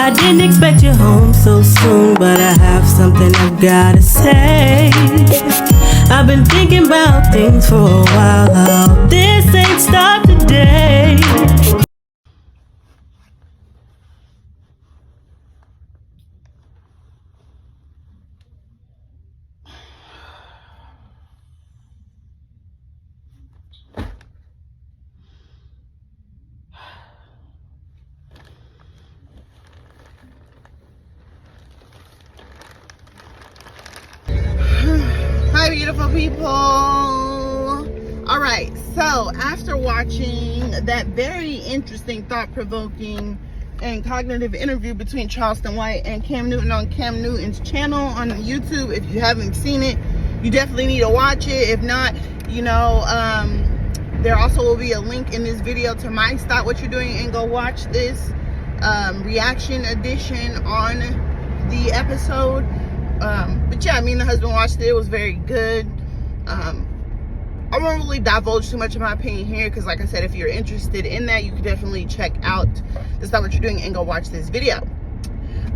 I didn't expect you home so soon, but I have something I've gotta say. I've been thinking about things for a while, how this ain't start today. Hi beautiful people. All right, so after watching that very interesting, thought-provoking and cognitive interview between Charleston White and Cam Newton on Cam Newton's channel on YouTube, if you haven't seen it, you definitely need to watch it. If not, you know, there also will be a link in this video to my Stop What You're Doing and Go Watch This reaction edition on the episode. But yeah, me and the husband watched it. It was very good. I won't really divulge too much of my opinion here because, like I said, if you're interested in that, you can definitely check out the Stop What You're Doing and Go Watch This video.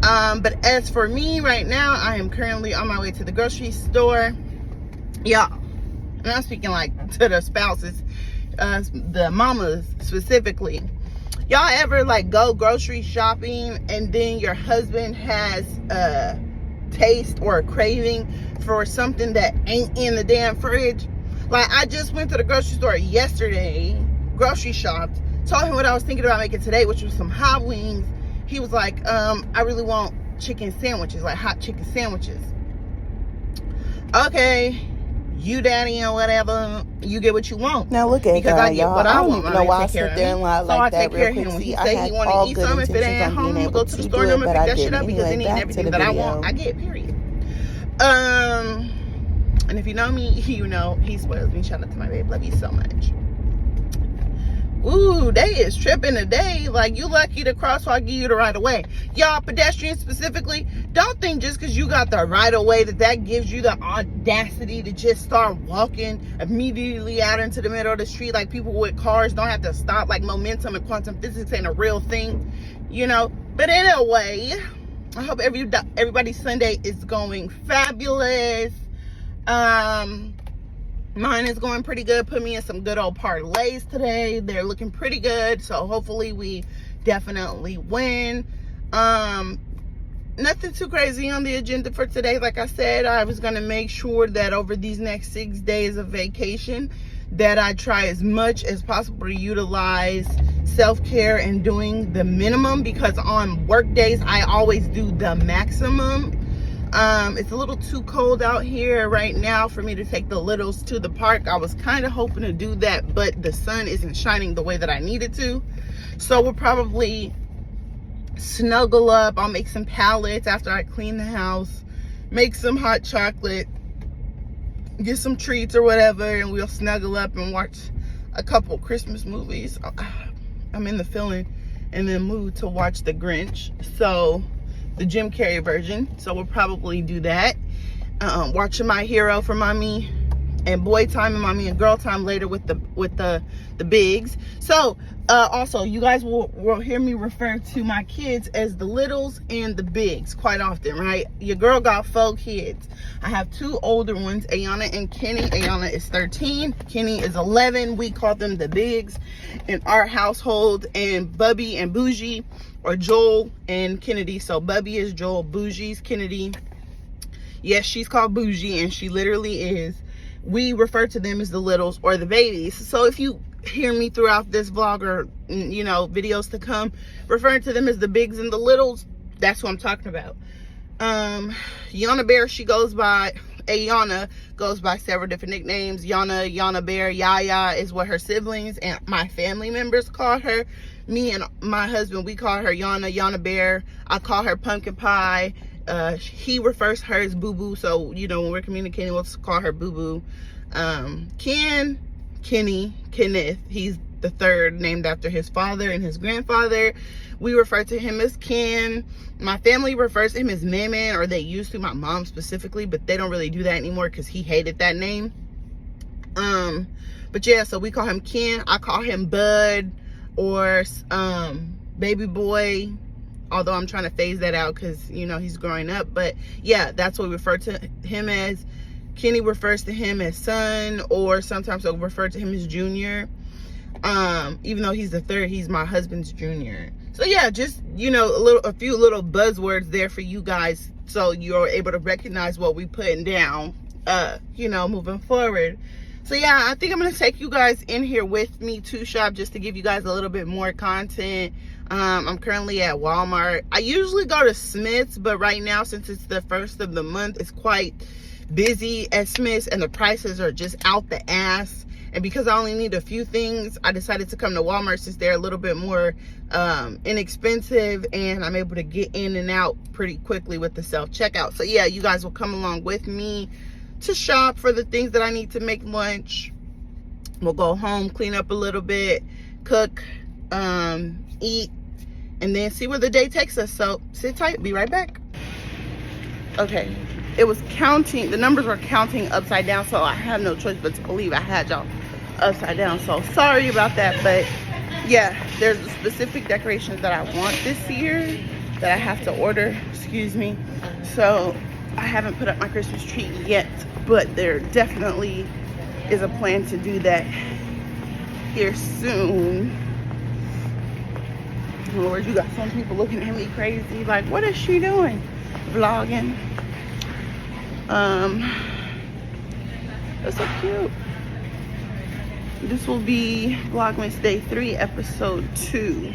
But as for me right now, I am currently on my way to the grocery store. Y'all, and I'm speaking like to the spouses, the mamas specifically. Y'all ever like go grocery shopping and then your husband has taste or a craving for something that ain't in the damn fridge? Like, I just went to the grocery store yesterday, grocery shopped, told him what I was thinking about making today, which was some hot wings. He was like, I really want chicken sandwiches, like hot chicken sandwiches. Okay, you daddy and whatever, you get what you want. Now look at because God, I get y'all. what I don't want. even know why I sit there and lie like that real quick. When he I say had he want all to eat good something, if it ain't at intentions on home, being go able to the to store do and it, pick but I that shit didn't. up because Anyway, any and back to everything the that I want, I video. get, period. And if you know me, you know he spoils me. Shout out to my babe, love you so much. Ooh, they is tripping today. Like, you lucky the crosswalk give you the right of way. Y'all, pedestrians specifically, don't think just because you got the right of way that gives you the audacity to just start walking immediately out into the middle of the street. Like, people with cars don't have to stop. Like, momentum and quantum physics ain't a real thing, you know. But anyway, I hope everybody's Sunday is going fabulous. Mine is going pretty good. Put me in some good old parlays today. They're looking pretty good, so hopefully we definitely win. Nothing too crazy on the agenda for today. Like I said, I was gonna make sure that over these next 6 days of vacation that I try as much as possible to utilize self-care and doing the minimum, because on work days I always do the maximum. It's a little too cold out here right now for me to take the littles to the park. I was kind of hoping to do that, but the sun isn't shining the way that I needed to. So we'll probably snuggle up. I'll make some pallets after I clean the house, make some hot chocolate, get some treats or whatever, and we'll snuggle up and watch a couple Christmas movies. I'm in the feeling and the mood to watch The Grinch. So the Jim Carrey version. So we'll probably do that. Watching My Hero for mommy and boy time, and mommy and girl time later with the bigs. So also, you guys will hear me refer to my kids as the littles and the bigs quite often, right? Your girl got 4 kids. I have 2 older ones, Ayana and Kenny. Ayana is 13, Kenny is 11. We call them the bigs in our household. And Bubby and Bougie, or Joel and Kennedy. So Bubby is Joel, Bougie's Kennedy. Yes, she's called Bougie, and she literally is. We refer to them as the littles or the babies. So if you hear me throughout this vlog, or you know, videos to come, referring to them as the bigs and the littles, that's what I'm talking about. Yana Bear, she goes by, Ayana goes by several different nicknames. Yana Bear, Yaya is what her siblings and my family members call her. Me and my husband, we call her Yana Bear. I call her Pumpkin Pie. He refers to her as Boo Boo. So, you know, when we're communicating, we'll call her Boo Boo. Kenny, Kenneth, he's the third, named after his father and his grandfather. We refer to him as Ken. My family refers to him as Man, or they used to, my mom specifically, but they don't really do that anymore because he hated that name. But yeah, so we call him Ken. I call him Bud, or baby boy, although I'm trying to phase that out because, you know, he's growing up. But yeah, that's what we refer to him as. Kenny refers to him as son, or sometimes I'll refer to him as junior. Even though he's the third, he's my husband's junior. So yeah, just, you know, a few little buzzwords there for you guys, so you're able to recognize what we putting down, you know, moving forward. So yeah, I think I'm gonna take you guys in here with me to shop, just to give you guys a little bit more content. I'm currently at Walmart. I usually go to Smith's, but right now, since it's the first of the month, it's quite busy at Smith's and the prices are just out the ass. And because I only need a few things, I decided to come to Walmart since they're a little bit more inexpensive, and I'm able to get in and out pretty quickly with the self-checkout. So yeah, you guys will come along with me to shop for the things that I need to make lunch. We'll go home, clean up a little bit, cook, eat, and then see where the day takes us. So sit tight, be right back. Okay, it was counting, the numbers were counting upside down, so I have no choice but to believe I had y'all upside down. So sorry about that, but yeah, there's specific decorations that I want this year that I have to order, excuse me. So I haven't put up my Christmas tree yet, but there definitely is a plan to do that here soon. Lord, you got some people looking at me crazy, like, what is she doing? Vlogging. That's so cute. This will be Vlogmas Day 3, Episode 2.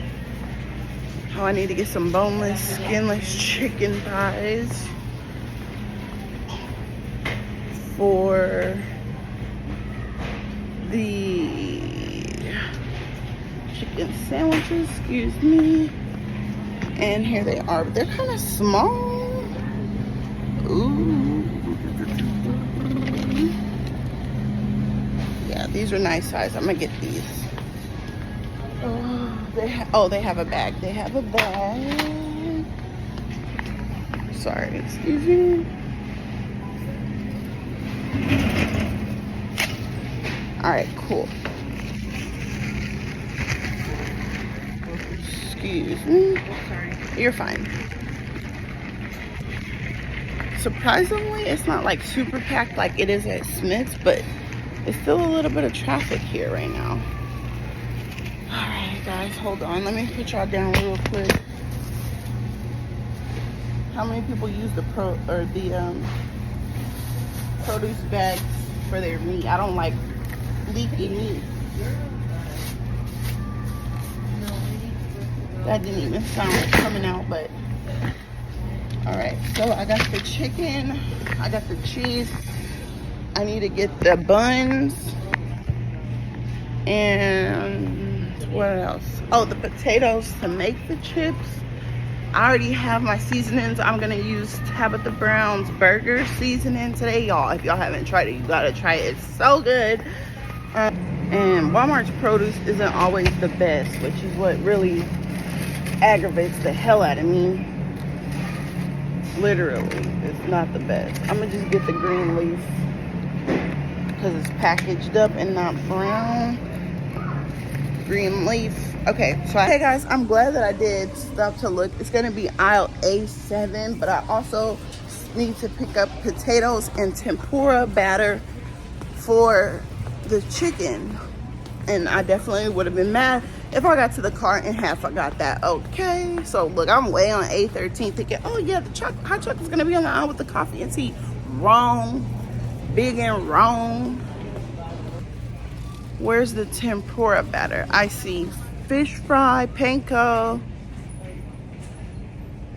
Oh, I need to get some boneless, skinless chicken thighs for the chicken sandwiches, excuse me. And here they are, but they're kind of small. Ooh. Yeah, these are nice size. I'm gonna get these. Oh, they have a bag. They have a bag. Sorry, excuse me. All right, cool. Excuse me. You're fine. Surprisingly, it's not like super packed like it is at Smith's, but it's still a little bit of traffic here right now. All right, guys, hold on. Let me put y'all down real quick. How many people use the produce bags for their meat? I don't like leaky meat. That didn't even sound like coming out, but all right. So I got the chicken, I got the cheese. I need to get the buns, and what else? Oh, the potatoes to make the chips. I already have my seasonings. I'm gonna use Tabitha Brown's burger seasoning today, y'all. If y'all haven't tried it, you gotta try it. It's so good. And Walmart's produce isn't always the best, which is what really aggravates the hell out of me. Literally, it's not the best. I'm gonna just get the green leaf because it's packaged up and not brown. Green leaf. Okay, so hey guys, I'm glad that I did stop to look. It's gonna be aisle A7, but I also need to pick up potatoes and tempura batter for the chicken. And I definitely would have been mad if I got to the car and had forgot that. Okay, so look, I'm way on A13 thinking, oh yeah, the hot chocolate's gonna be on the aisle with the coffee and tea. Wrong, big and wrong. Where's the tempura batter? I see fish fry, panko,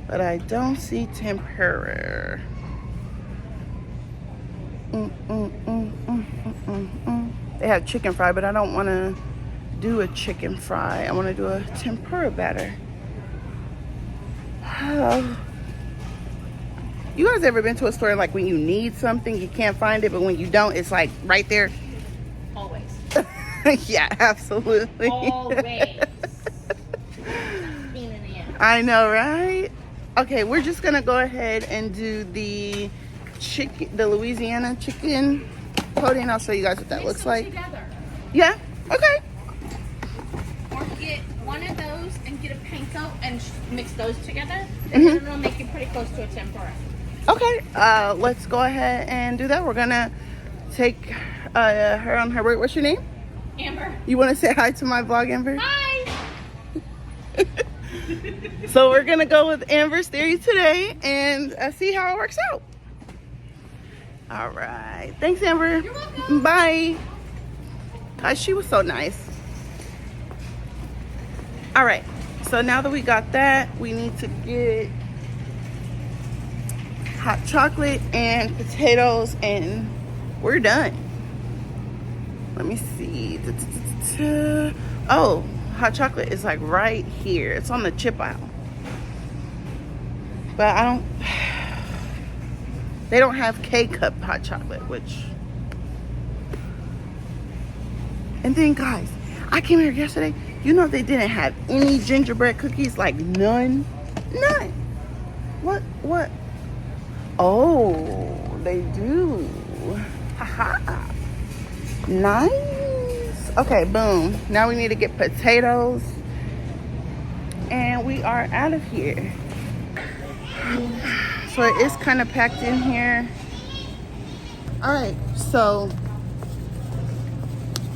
but I don't see tempura. They have chicken fry, but I don't want to do a chicken fry. I want to do a tempura batter. You guys ever been to a store like when you need something, you can't find it, but when you don't, it's like right there? Always. Yeah, absolutely. Always. I know, right? Okay, we're just gonna go ahead and do the chicken, the Louisiana chicken coating. I'll show you guys what that looks like. Together. Yeah. Okay. Or get one of those and get a panko. espresso and mix those together, then it'll make it pretty close to a tempura. Okay, let's go ahead and do that. We're gonna take her on her way. What's your name? Amber. You want to say hi to my vlog, Amber? Hi. So we're gonna go with Amber's theory today and see how it works out. All right, thanks, Amber. You're welcome. Bye. Gosh, she was so nice. All right, so now that we got that, we need to get hot chocolate and potatoes, and we're done. Let me see. Oh, hot chocolate is like right here. It's on the chip aisle. But they don't have K-cup hot chocolate, which. And then, guys, I came here yesterday. You know they didn't have any gingerbread cookies, like none. What? Oh, they do. Haha. Nice. Okay, boom. Now we need to get potatoes. And we are out of here. So it is kind of packed in here. All right, so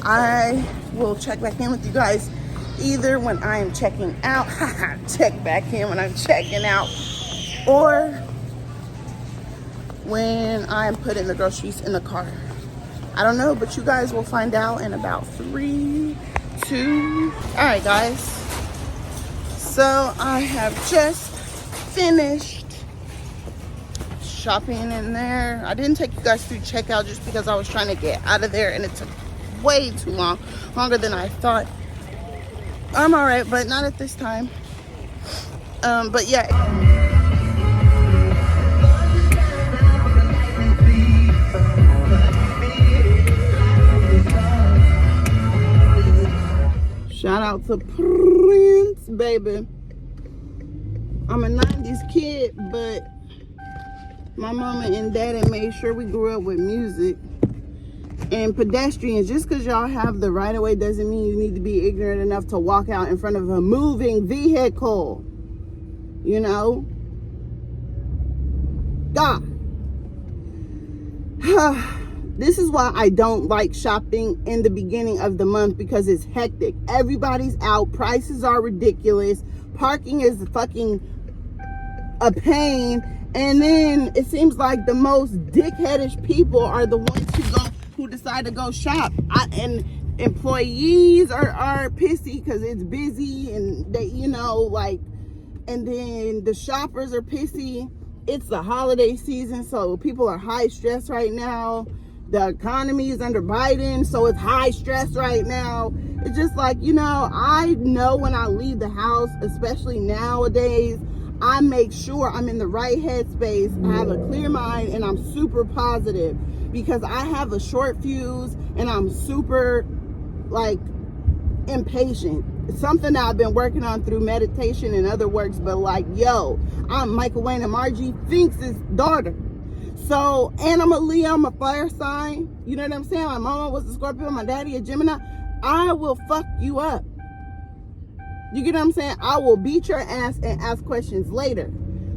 I will check back in with you guys either when I am checking out, check back in when I'm checking out, or when I'm putting the groceries in the car. I don't know, but you guys will find out in about 3, 2. All right, guys. So I have just finished shopping in there. I didn't take you guys through checkout just because I was trying to get out of there and it took way too long, longer than I thought. I'm all right, but not at this time. But yeah. Shout out to Prince, baby. I'm a 90s kid, but my mama and daddy made sure we grew up with music. And pedestrians, just because y'all have the right of way doesn't mean you need to be ignorant enough to walk out in front of a moving vehicle. You know? God. This is why I don't like shopping in the beginning of the month, because it's hectic. Everybody's out. Prices are ridiculous. Parking is fucking a pain. And then it seems like the most dickheadish people are the ones who decide to go shop. And employees are pissy because it's busy and they, you know, like, and then the shoppers are pissy. It's the holiday season, so people are high stress right now. The economy is under Biden, so it's high stress right now. It's just like, you know, I know when I leave the house, especially nowadays, I make sure I'm in the right headspace. I have a clear mind and I'm super positive, because I have a short fuse and I'm super like impatient. It's something that I've been working on through meditation and other works, but like, yo, I'm Michael Wayne and Margie Finks' daughter. So, and I'm a Leo, I'm a fire sign. You know what I'm saying? My mama was a Scorpio, my daddy a Gemini. I will fuck you up. You get what I'm saying? I will beat your ass and ask questions later.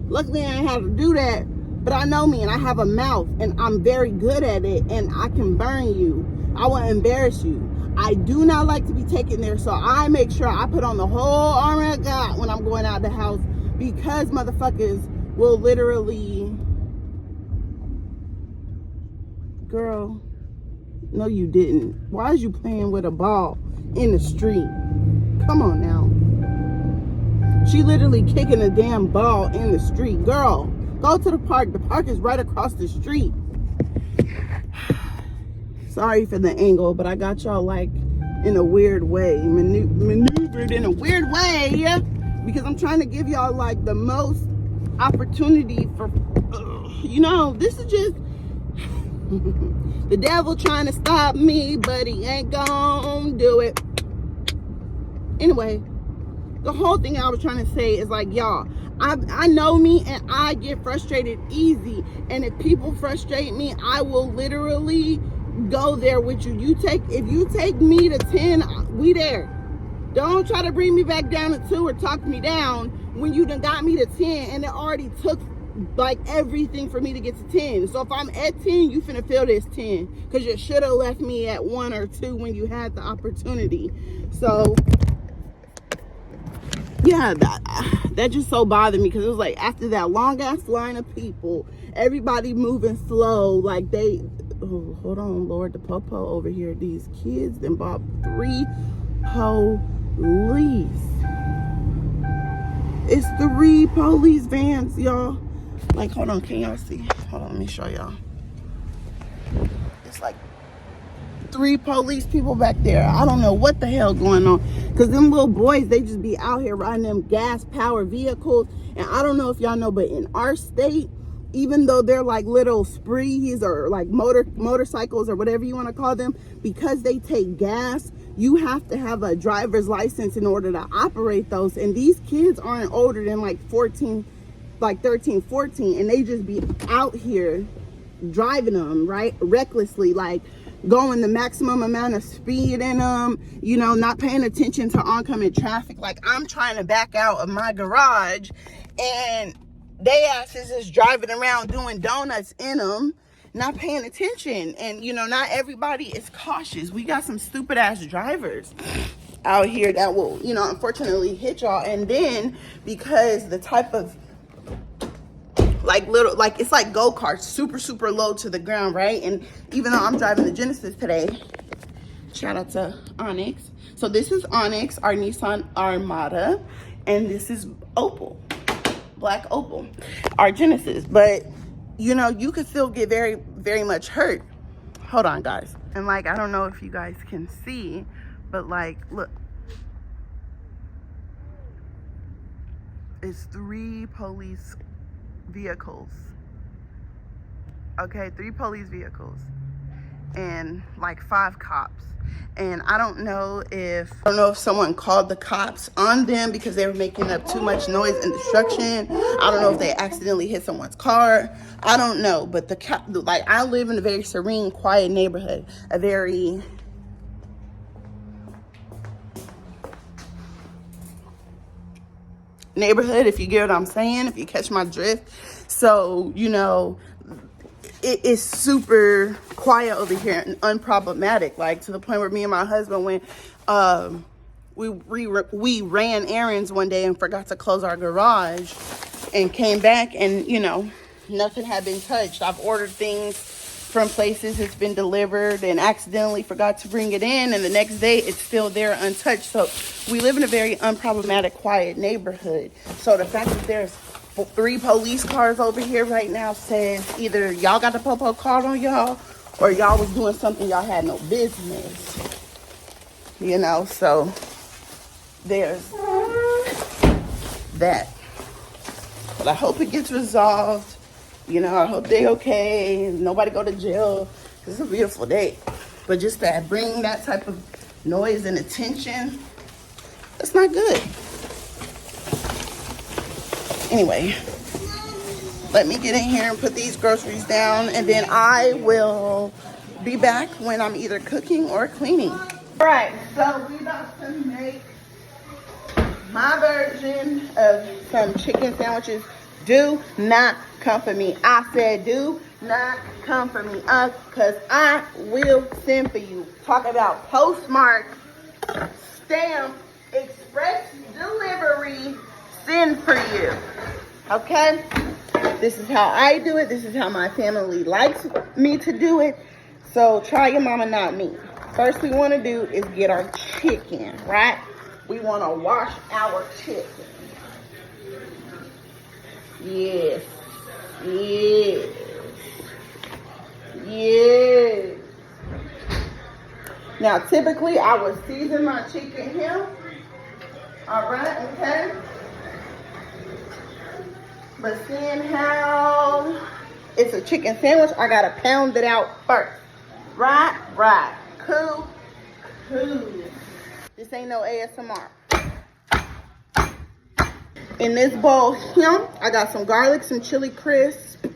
Luckily, I ain't have to do that, but I know me and I have a mouth and I'm very good at it and I can burn you. I will embarrass you. I do not like to be taken there, so I make sure I put on the whole armor of God when I'm going out the house, because motherfuckers will literally... Girl, no you didn't. Why is you playing with a ball in the street? Come on now. She literally kicking a damn ball in the street. Girl, go to the park. The park is right across the street. Sorry for the angle, but I got y'all like in a weird way. Maneuvered in a weird way. Because I'm trying to give y'all like the most opportunity for, you know, this is just the devil trying to stop me, but he ain't gonna do it. Anyway, the whole thing I was trying to say is like, y'all, I know me and I get frustrated easy. And if people frustrate me, I will literally go there with you. If you take me to 10, we there. Don't try to bring me back down to 2 or talk me down when you done got me to 10 and it already took like everything for me to get to 10. So if I'm at 10, you finna feel this 10 because you should have left me at 1 or 2 when you had the opportunity. So yeah, that just so bothered me because it was like after that long ass line of people, everybody moving slow, like they, oh, hold on, Lord, the popo over here. These kids then bought 3 police. It's 3 police vans, y'all. Like, hold on, can y'all see? Hold on, let me show y'all. It's like 3 police people back there. I don't know what the hell going on. Because them little boys, they just be out here riding them gas-powered vehicles. And I don't know if y'all know, but in our state, even though they're like little sprees or like motorcycles or whatever you want to call them, because they take gas, you have to have a driver's license in order to operate those. And these kids aren't older than like 14, like 13, 14, and they just be out here driving them, right, recklessly, like going the maximum amount of speed in them, you know, not paying attention to oncoming traffic. Like, I'm trying to back out of my garage and they asses is driving around doing donuts in them, not paying attention. And you know, not everybody is cautious. We got some stupid ass drivers out here that will, you know, unfortunately hit y'all. And then because the type of like little, like it's like go-karts, super low to the ground, right? And even though I'm driving the Genesis today, shout out to Onyx. So this is Onyx, our Nissan Armada, and this is Opal, black Opal, our Genesis. But you know, you could still get very much hurt. Hold on, guys. And like, I don't know if you guys can see, but like, look, it's 3 police vehicles. Okay, 3 police vehicles and like 5 cops. And I don't know if someone called the cops on them because they were making up too much noise and destruction. I don't know if they accidentally hit someone's car. I don't know, but like, I live in a very serene, quiet neighborhood, a very neighborhood, if you get what I'm saying, if you catch my drift. So, you know, it is super quiet over here and unproblematic, like to the point where me and my husband went, we ran errands one day and forgot to close our garage and came back and, you know, nothing had been touched. I've ordered things from places, it's been delivered, and accidentally forgot to bring it in, and the next day it's still there untouched. So we live in a very unproblematic, quiet neighborhood. So the fact that there's 3 police cars over here right now says either y'all got the popo card on y'all or y'all was doing something y'all had no business, you know. So there's that. But I hope it gets resolved. You know, I hope they okay, nobody go to jail. It's a beautiful day. But just that, bringing that type of noise and attention, that's not good. Anyway, let me get in here and put these groceries down, and then I will be back when I'm either cooking or cleaning. All right, so we about to make my version of some chicken sandwiches. Do not come for me. I said do not come for me, because I will send for you. Talk about postmark, stamp, express delivery, send for you. Okay? This is how I do it. This is how my family likes me to do it. So try your mama, not me. First we want to do is get our chicken, right? We want to wash our chicken. Yes. Yes. Yes. Now, typically, I would season my chicken here. All right, okay? But seeing how it's a chicken sandwich, I got to pound it out first. Right? Right. Cool. Cool. This ain't no ASMR. In this bowl here, I got some garlic, some chili crisp,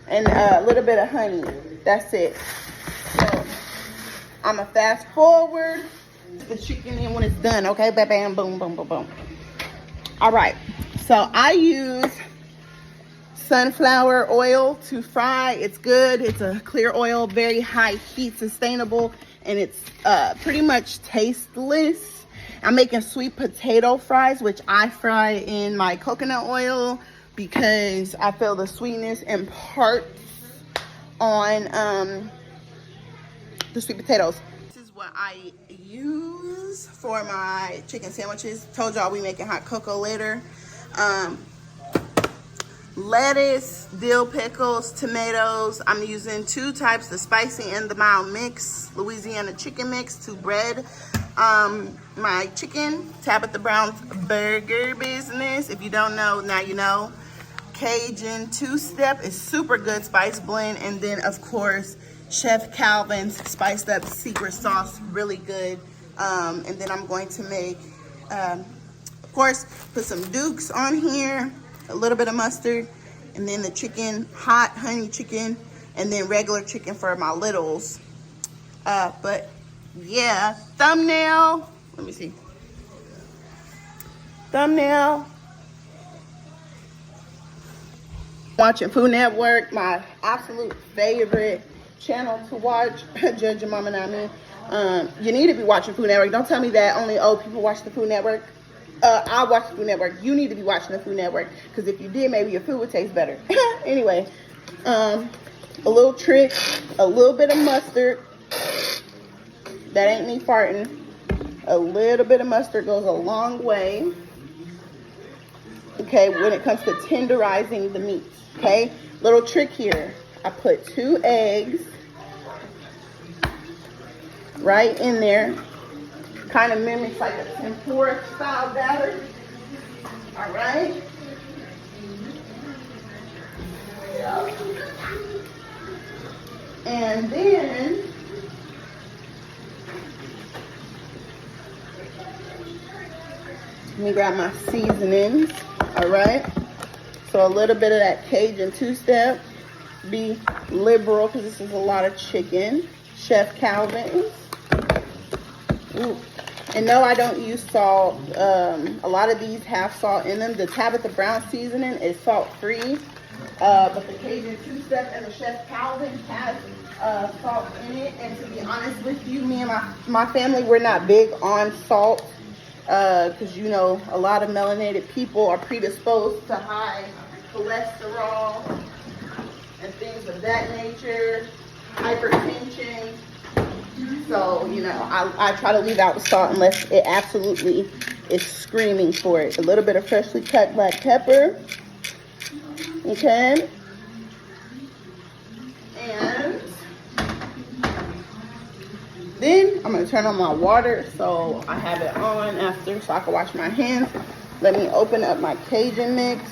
and a little bit of honey. That's it. So I'm gonna fast forward The chicken in when it's done, okay? Bam, bam, boom, boom, boom, boom. All right, so I use sunflower oil to fry. It's good. It's a clear oil, very high heat, sustainable, and it's pretty much tasteless. I'm making sweet potato fries, which I fry in my coconut oil because I feel the sweetness imparts on the sweet potatoes. This is what I use for my chicken sandwiches. Told y'all we making hot cocoa later. Lettuce, dill pickles, tomatoes. I'm using 2 types, the spicy and the mild mix, Louisiana chicken mix to bread my chicken. Tabitha Brown's burger business. If you don't know, now you know. Cajun 2-step is super good spice blend. And then, of course, Chef Calvin's spiced up secret sauce, really good. And then I'm going to make, of course, put some Dukes on here, a little bit of mustard, and then the chicken, hot honey chicken, and then regular chicken for my littles. But yeah, thumbnail, let me see. Thumbnail. Watching Food Network, my absolute favorite channel to watch. Judge your mama, not me. You need to be watching Food Network. Don't tell me that only old people watch the Food Network. I watch the Food Network. You need to be watching the Food Network, because if you did, maybe your food would taste better. Anyway, a little trick, a little bit of mustard. That ain't me farting. A little bit of mustard goes a long way. Okay, when it comes to tenderizing the meat. Okay, little trick here. I put 2 eggs right in there. Kind of mimics like a tempura style batter. All right. And then let me grab my seasonings. All right. So a little bit of that Cajun 2-step. Be liberal because this is a lot of chicken. Chef Calvin's. Ooh. And no, I don't use salt. A lot of these have salt in them. The Tabitha Brown seasoning is salt-free. But the Cajun 2-step and the Chef Calvin has salt in it. And to be honest with you, me and my family, we're not big on salt. Because, you know, a lot of melanated people are predisposed to high cholesterol and things of that nature, hypertension. So, you know, I try to leave out the salt unless it absolutely is screaming for it. A little bit of freshly cut black pepper. Okay. And then I'm going to turn on my water so I have it on after so I can wash my hands. Let me open up my Cajun mix.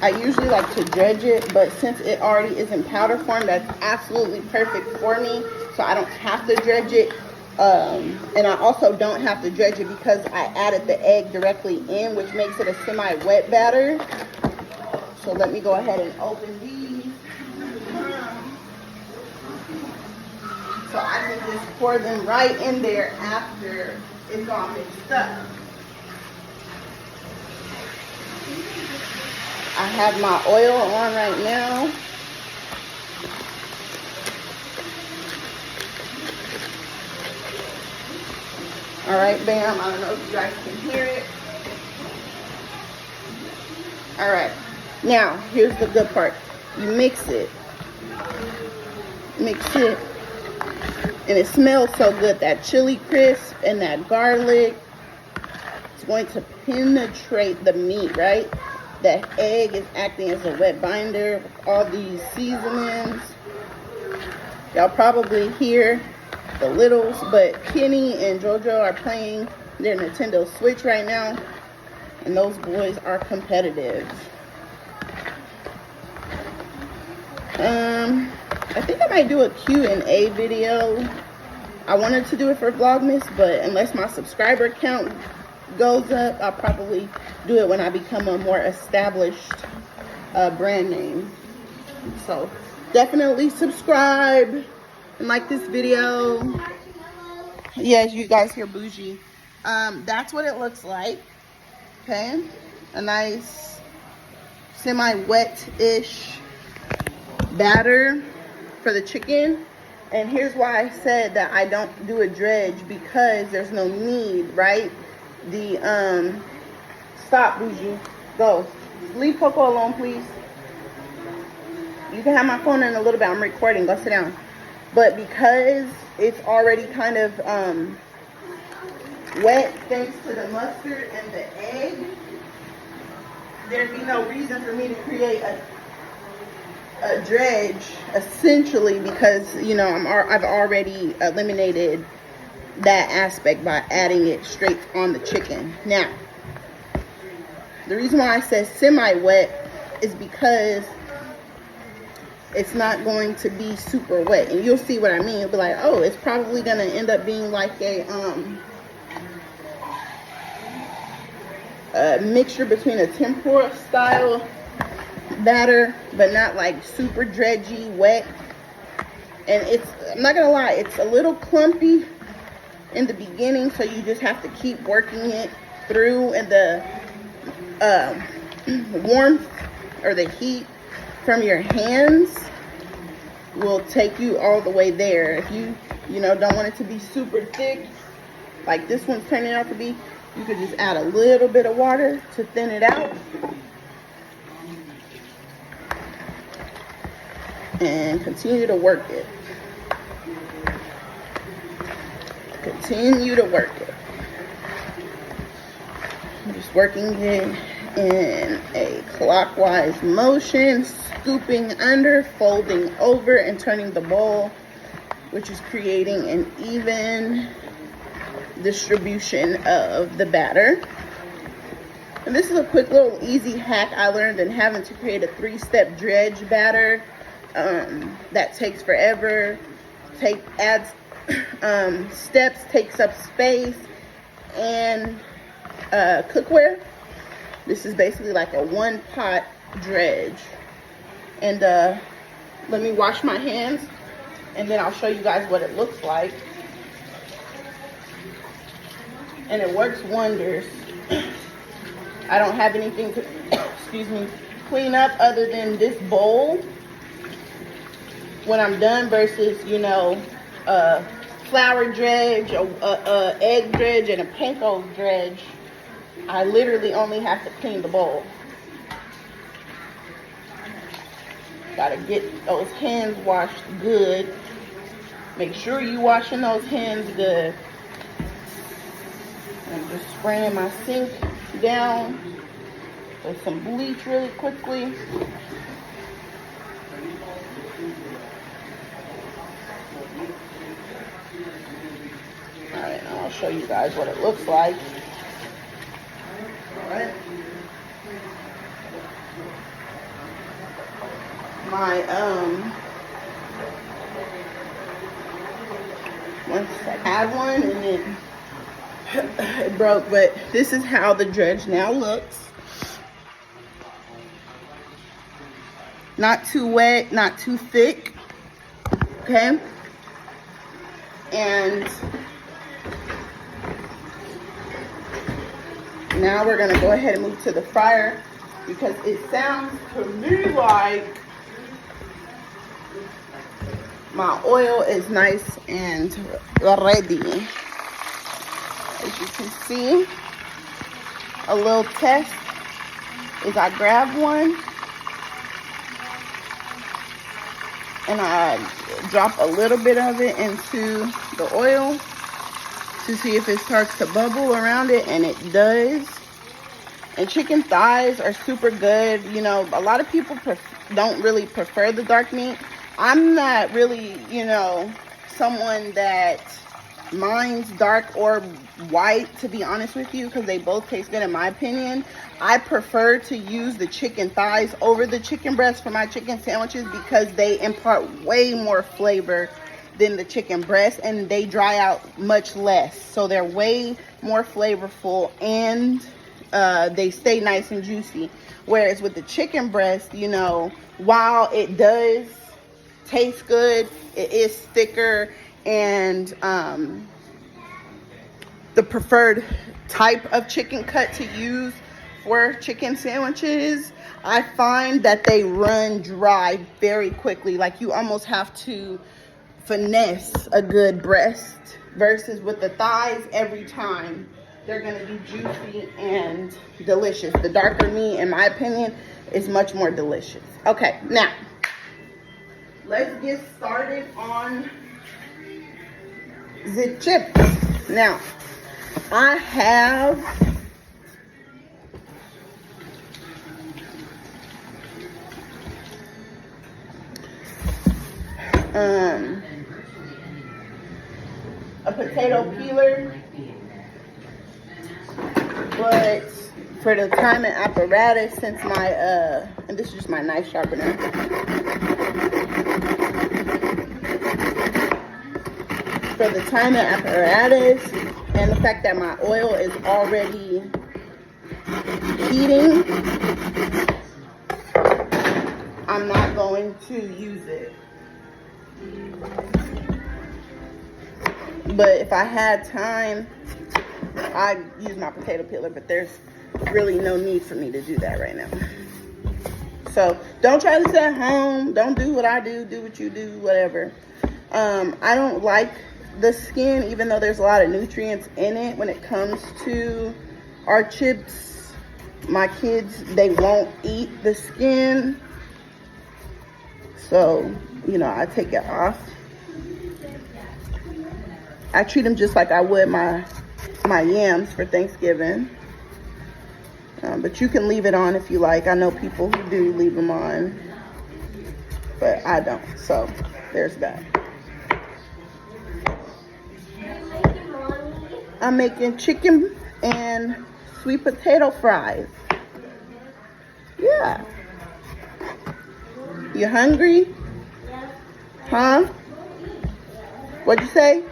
I usually like to dredge it, but since it already is in powder form, that's absolutely perfect for me. So I don't have to dredge it. And I also don't have to dredge it because I added the egg directly in, which makes it a semi-wet batter. So let me go ahead and open these. So I can just pour them right in there after it's all mixed up. I have my oil on right now. All right, bam. I don't know if you guys can hear it. All right. Now, here's the good part. You mix it. Mix it. And it smells so good. That chili crisp and that garlic. It's going to penetrate the meat, right? That egg is acting as a wet binder with all these seasonings. Y'all probably hear the littles, but Kenny and JoJo are playing their Nintendo Switch right now, and those boys are competitive. I think I might do a Q&A video. I wanted to do it for Vlogmas, but unless my subscriber count goes up, I'll probably do it when I become a more established brand name. So definitely subscribe and like this video. Yes, you guys hear bougie. That's what it looks like. Okay, a nice semi-wet-ish batter for the chicken. And here's why I said that I don't do a dredge, because there's no need, right? The stop, bougie, go. Leave Coco alone, please. You can have my phone in a little bit. I'm recording. Go sit down. But because it's already kind of wet thanks to the mustard and the egg, there'd be no reason for me to create a dredge, essentially, because, you know, I've already eliminated that aspect by adding it straight on the chicken. Now, the reason why I said semi-wet is because it's not going to be super wet, and you'll see what I mean. You'll be like, oh, it's probably gonna end up being like a mixture between a tempura style batter, but not like super dredgy wet. And it's, I'm not gonna lie, it's a little clumpy in the beginning, so you just have to keep working it through, and the warmth or the heat from your hands will take you all the way there. If you know, don't want it to be super thick like this one's turning out to be, you could just add a little bit of water to thin it out. And continue to work it. Continue to work it. I'm just working it in a clockwise motion, scooping under, folding over, and turning the bowl, which is creating an even distribution of the batter. And this is a quick little easy hack I learned in having to create a 3-step dredge batter. That takes forever, adds steps, takes up space, and cookware. This is basically like a 1-pot dredge. And let me wash my hands, and then I'll show you guys what it looks like. And it works wonders. I don't have anything to excuse me, clean up other than this bowl when I'm done, versus, you know, flour dredge, a egg dredge, and a panko dredge. I literally only have to clean the bowl. Gotta get those hands washed good. Make sure you washing those hands good. I'm just spraying my sink down with some bleach really quickly. Alright, I'll show you guys what it looks like. Alright. My, once I had one and then it broke, but this is how the dredge now looks. Not too wet, not too thick. Okay? And now we're gonna go ahead and move to the fryer, because it sounds to me like my oil is nice and ready. As you can see, a little test is I grab one and I drop a little bit of it into the oil to see if it starts to bubble around it, and it does. And chicken thighs are super good. You know, a lot of people don't really prefer the dark meat. I'm not really, you know, someone that minds dark or white, to be honest with you, because they both taste good in my opinion. I prefer to use the chicken thighs over the chicken breast for my chicken sandwiches, because they impart way more flavor than the chicken breast, and they dry out much less, so they're way more flavorful, and they stay nice and juicy. Whereas with the chicken breast, you know, while it does tastes good. It is thicker, and the preferred type of chicken cut to use for chicken sandwiches. I find that they run dry very quickly. Like, you almost have to finesse a good breast, versus with the thighs, every time they're gonna be juicy and delicious. The darker meat, in my opinion, is much more delicious. Okay, now let's get started on the chips. Now, I have a potato peeler, but for the time and apparatus, since my and this is just my knife sharpener, for the time and apparatus, and the fact that my oil is already heating, I'm not going to use it. But if I had time, I'd use my potato peeler, but there's really no need for me to do that right now. So don't try to sit at home. Don't do what I do. Do what you do, whatever. I don't like the skin, even though there's a lot of nutrients in it. When it comes to our chips, my kids, they won't eat the skin. So, you know, I take it off. I treat them just like I would my yams for Thanksgiving. But you can leave it on if you like. I know people who do leave them on, but I don't. So there's that. I'm making chicken and sweet potato fries. Yeah. You hungry? Huh? What'd you say?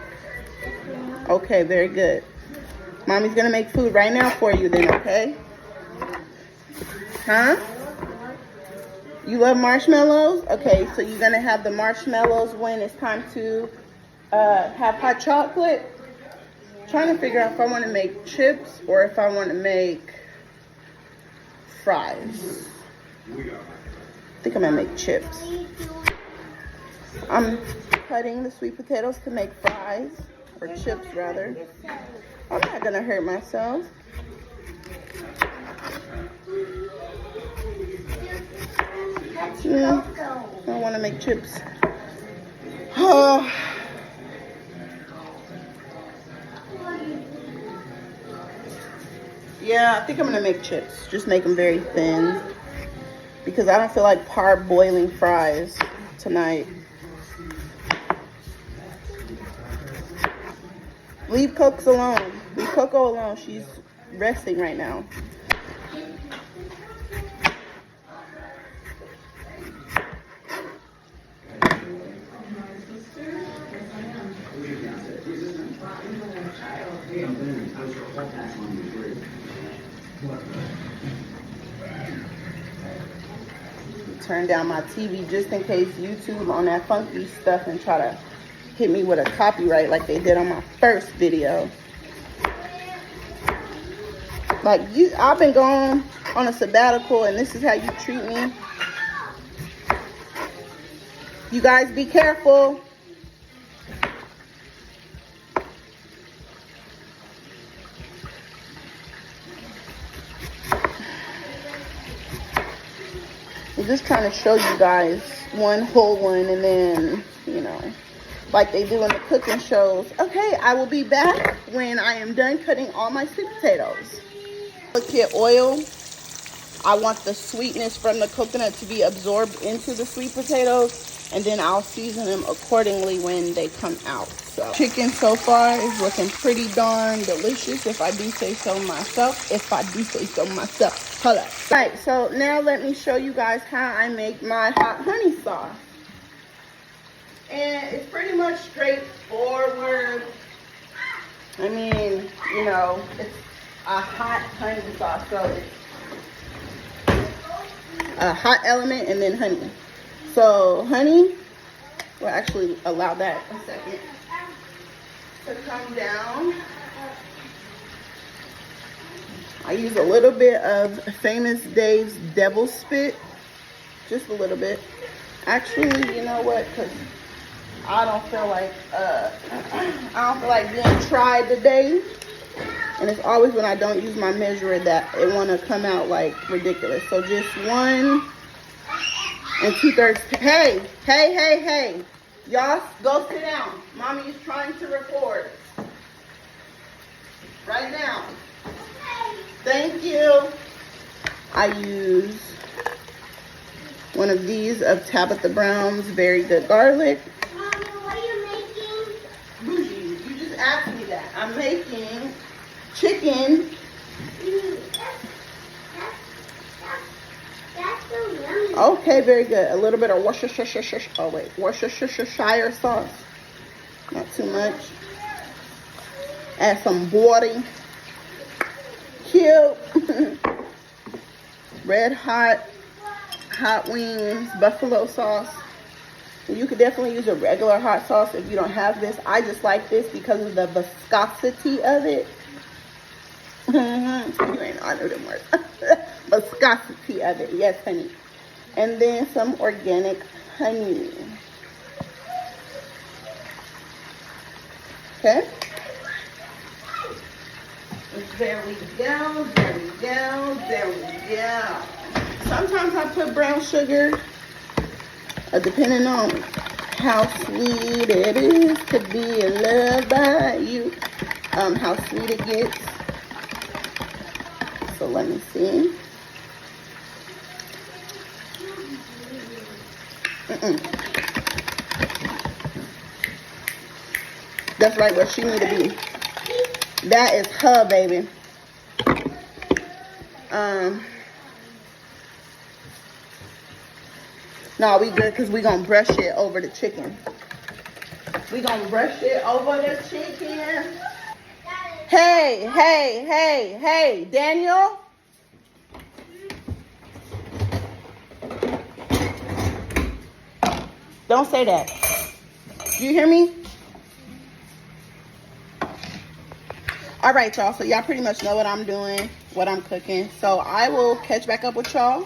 Okay, very good. Mommy's gonna make food right now for you then, okay? Huh? You love marshmallows? Okay, so you're gonna have the marshmallows when it's time to have hot chocolate. I'm trying to figure out if I want to make chips or if I want to make fries. I think I'm gonna make chips. I'm cutting the sweet potatoes to make fries, or chips rather. I'm not gonna hurt myself. I want to make chips. Yeah, I think I'm gonna make chips. Just make them very thin, because I don't feel like parboiling fries tonight. Leave Coco alone. Leave Coco alone. She's resting right now. Turn down my TV just in case YouTube on that funky stuff and try to hit me with a copyright like they did on my first video. Like, I've been going on a sabbatical and this is how you treat me. You guys be careful. I'm just trying to show you guys one whole one, and then, you know, like they do in the cooking shows. Okay, I will be back when I am done cutting all my sweet potatoes. Look at oil. I want the sweetness from the coconut to be absorbed into the sweet potatoes, and then I'll season them accordingly when they come out. So chicken so far is looking pretty darn delicious, if I do say so myself. Hold up. All right, so now let me show you guys how I make my hot honey sauce. And it's pretty much straightforward. I mean, you know, it's a hot honey sauce, so it's a hot element and then honey. So honey, We'll actually allow that a second to come down. I use a little bit of Famous Dave's Devil Spit. Just a little bit. Actually, you know what? Because I don't feel like being tried today. And it's always when I don't use my measurer that it want to come out like ridiculous. So just 1 2/3. Hey. Y'all go sit down. Mommy is trying to record. Right now. Thank you. I use one of these of Tabitha Brown's Very Good Garlic. Mommy, what are you making? Bougie, you just asked me that. I'm making chicken. That's so yummy. Okay, very good. A little bit of Worcestershire sauce. Not too much. Add some water. Cute. Red hot wings, buffalo sauce. You could definitely use a regular hot sauce if you don't have this. I just like this because of the viscosity of it. You ain't know I know them words. Viscosity of it, yes, honey. And then some organic honey. Okay. There we go. Sometimes I put brown sugar, depending on how sweet it is to be loved by you. How sweet it gets. So let me see. That's right where she need to be. That is her, baby. No, we good because we gonna brush it over the chicken. Hey, Daniel. Don't say that. Do you hear me? All right, y'all. So y'all pretty much know what I'm doing, what I'm cooking. So I will catch back up with y'all.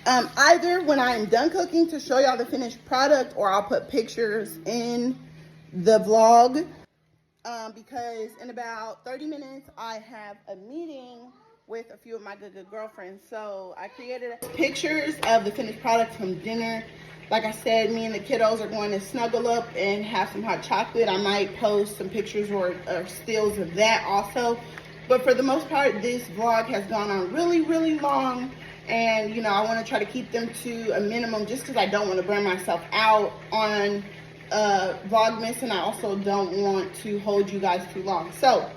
Either when I'm done cooking to show y'all the finished product, or I'll put pictures in the vlog. Because in about 30 minutes, I have a meeting with a few of my good girlfriends. So I created pictures of the finished product from dinner. Like I said, me and the kiddos are going to snuggle up and have some hot chocolate. I might post some pictures or stills of that also. But for the most part, this vlog has gone on really long. And, you know, I want to try to keep them to a minimum just because I don't want to burn myself out on Vlogmas. And I also don't want to hold you guys too long. So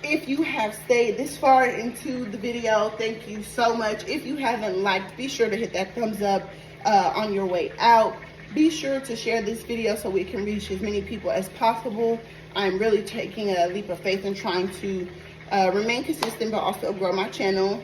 if you have stayed this far into the video, thank you so much. If you haven't liked, be sure to hit that thumbs up on your way out. Be sure to share this video so we can reach as many people as possible. I'm really taking a leap of faith and trying to remain consistent but also grow my channel.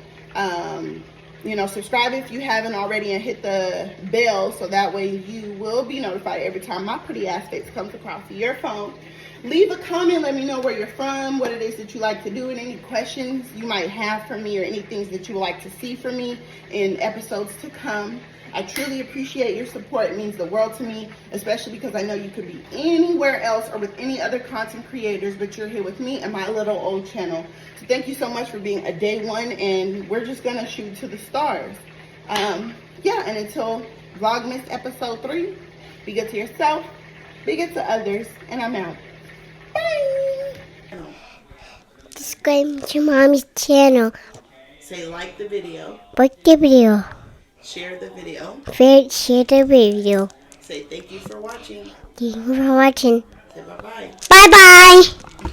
You know, subscribe if you haven't already and hit the bell so that way you will be notified every time my pretty ass face comes across your phone. Leave a comment, let me know where you're from, what it is that you like to do, and any questions you might have for me or any things that you would like to see from me in episodes to come. I truly appreciate your support. It means the world to me, especially because I know you could be anywhere else or with any other content creators, but you're here with me and my little old channel. So thank you so much for being a day one, and we're just gonna shoot to the stars. Yeah, and until Vlogmas episode 3, be good to yourself, be good to others, and I'm out. Bye! Subscribe to Mommy's channel. Say like the video. Like the video. Share the video. Share the video. Say thank you for watching. Thank you for watching. Say bye-bye. Bye-bye.